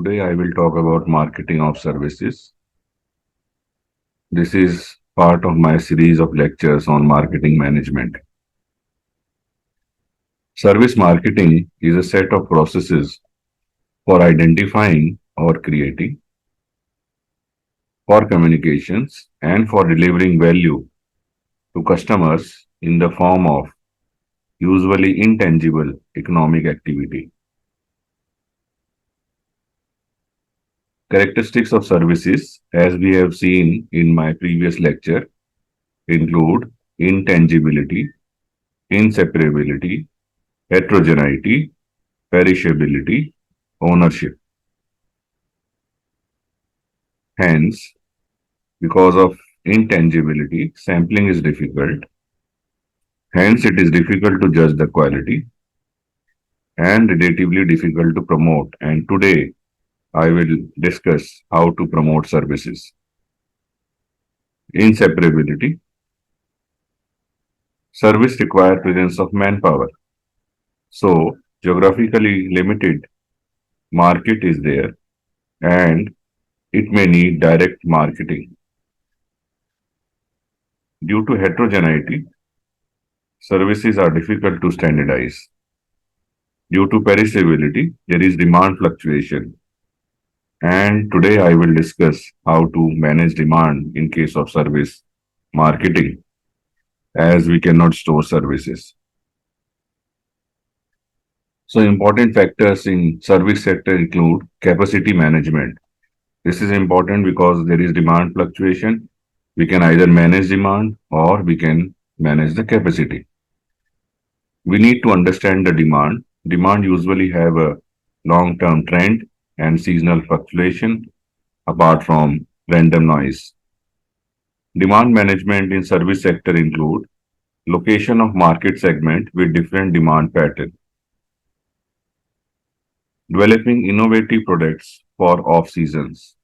Today I will talk about marketing of services. This is part of my series of lectures on marketing management. Service marketing is a set of processes for identifying or creating, for communications, and for delivering value to customers in the form of usually intangible economic activity. Characteristics of services, as we have seen in my previous lecture, include intangibility, inseparability, heterogeneity, perishability, ownership. Hence, because of intangibility, sampling is difficult. Hence, it is difficult to judge the quality and relatively difficult to promote. And today, I will discuss how to promote services. Inseparability. Service require presence of manpower. So, geographically limited market is there and it may need direct marketing. Due to heterogeneity, services are difficult to standardize. Due to perishability, there is demand fluctuation. And today I will discuss how to manage demand in case of service marketing, as we cannot store services. So important factors in service sector include capacity management. This is important because there is demand fluctuation. We can either manage demand or we can manage the capacity. We need to understand the demand. Demand usually have a long-term trend and seasonal fluctuation apart from random noise. Demand management in service sector include location of market segment with different demand pattern, developing innovative products for off seasons.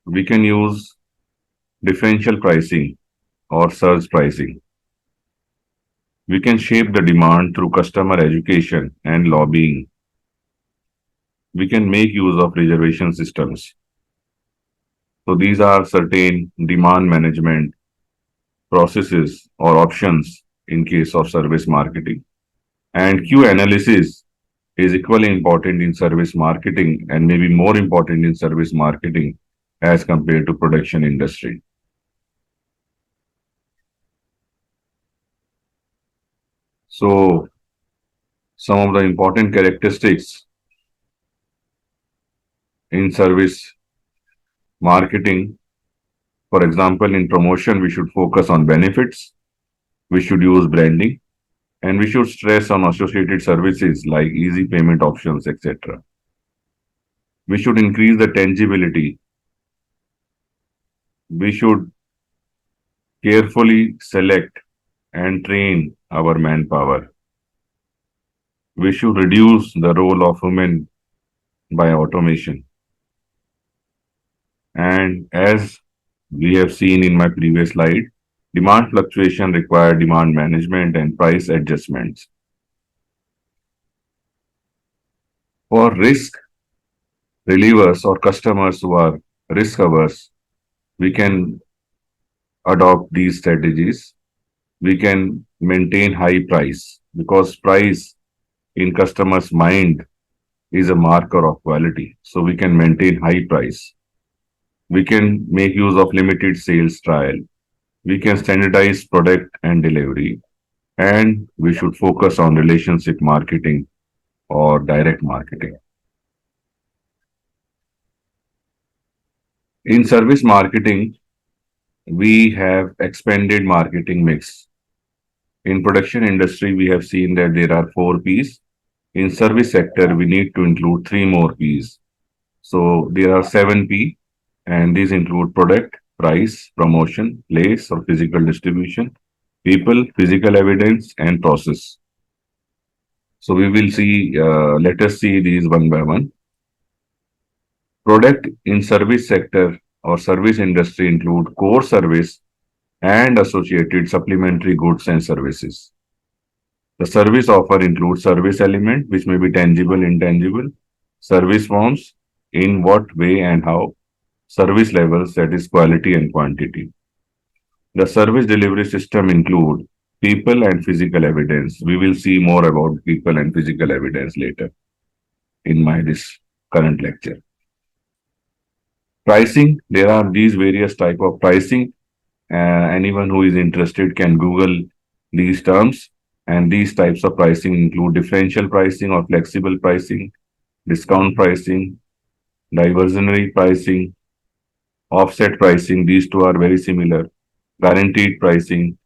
We can use differential pricing or surge pricing. We can shape the demand through customer education and lobbying. We can make use of reservation systems. So these are certain demand management processes or options in case of service marketing. And Q analysis is equally important in service marketing and maybe more important in service marketing as compared to production industry. So some of the important characteristics in service marketing, for example, in promotion, we should focus on benefits, we should use branding, and we should stress on associated services like easy payment options, etc. We should increase the tangibility. We should carefully select and train our manpower. We should reduce the role of women by automation. And as we have seen in my previous slide, demand fluctuation require demand management and price adjustments. For risk relievers or customers who are risk averse, we can adopt these strategies. We can maintain high price because price in customer's mind is a marker of quality. So we can maintain high price. We can make use of limited sales trial. We can standardize product and delivery. And we should focus on relationship marketing or direct marketing. In service marketing, we have expanded marketing mix. In production industry, we have seen that there are 4 P's. In service sector, we need to include 3 more P's. So there are 7 P, and these include product, price, promotion, place or physical distribution, people, physical evidence, and process. So we will see, let us see these one by one. Product in service sector or service industry include core service and associated supplementary goods and services. The service offer includes service element, which may be tangible, intangible, service forms, in what way and how, service levels, that is quality and quantity. The service delivery system include people and physical evidence. We will see more about people and physical evidence later in my this current lecture. Pricing, there are these various type of pricing. Anyone who is interested can Google these terms, and these types of pricing include differential pricing or flexible pricing, discount pricing, diversionary pricing, offset pricing. These two are very similar. Guaranteed pricing,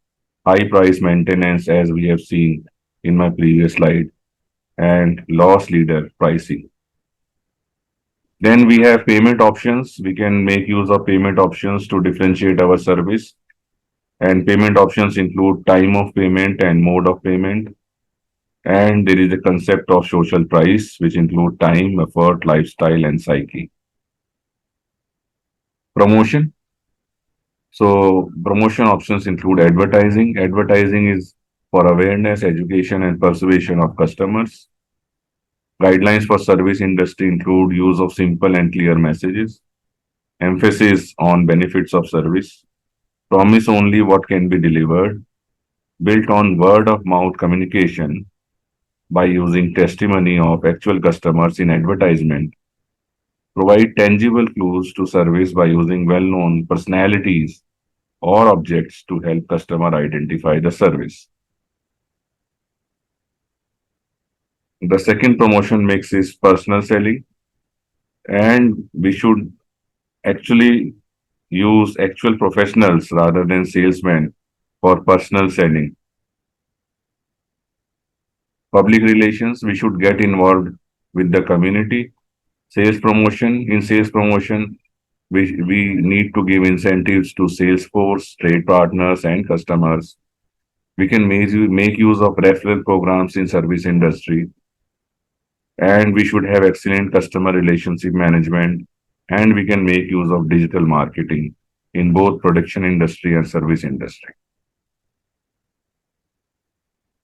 high price maintenance, as we have seen in my previous slide, and loss leader pricing. Then we have payment options. We can make use of payment options to differentiate our service. And payment options include time of payment and mode of payment. And there is a concept of social price, which include time, effort, lifestyle, and psyche. Promotion. So promotion options include advertising. Advertising is for awareness, education, and persuasion of customers. Guidelines for service industry include use of simple and clear messages, emphasis on benefits of service, promise only what can be delivered, built on word of mouth communication by using testimony of actual customers in advertisement, provide tangible clues to service by using well-known personalities or objects to help customer identify the service. The second promotion mix is personal selling, and we should actually use actual professionals rather than salesmen for personal selling. Public relations, we should get involved with the community. Sales promotion, in sales promotion, we need to give incentives to sales force, trade partners, and customers. We can make use of referral programs in service industry, and we should have excellent customer relationship management, and we can make use of digital marketing in both production industry and service industry.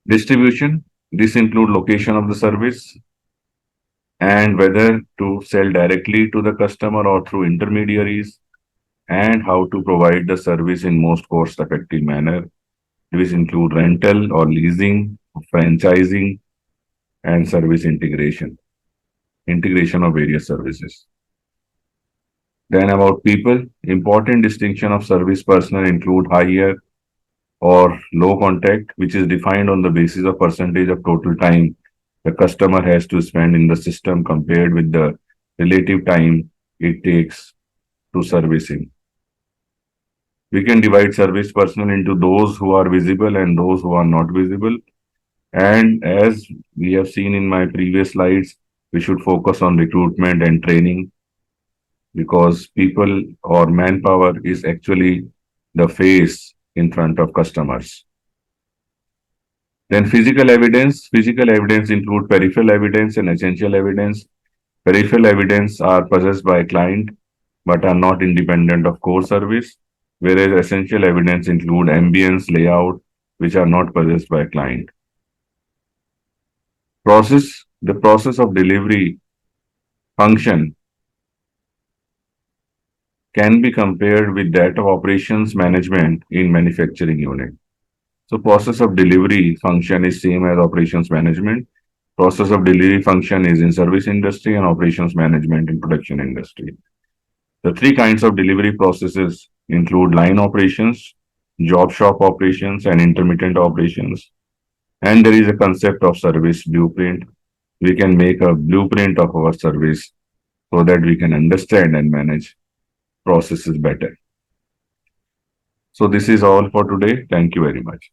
Distribution, this include location of the service and whether to sell directly to the customer or through intermediaries, and how to provide the service in most cost effective manner. These include rental or leasing, franchising, and service integration of various services. Then about people, important distinction of service personnel include higher or low contact, which is defined on the basis of percentage of total time the customer has to spend in the system compared with the relative time it takes to service him. We can divide service personnel into those who are visible and those who are not visible. And as we have seen in my previous slides, we should focus on recruitment and training, because people or manpower is actually the face in front of customers. Then physical evidence. Physical evidence include peripheral evidence and essential evidence. Peripheral evidence are possessed by a client but are not independent of core service, whereas essential evidence include ambience, layout, which are not possessed by a client. Process. The process of delivery function can be compared with that of operations management in manufacturing unit. So process of delivery function is same as operations management. Process of delivery function is in service industry and operations management in production industry. The three kinds of delivery processes include line operations, job shop operations, and intermittent operations. And there is a concept of service blueprint. We can make a blueprint of our service so that we can understand and manage processes better. So this is all for today. Thank you very much.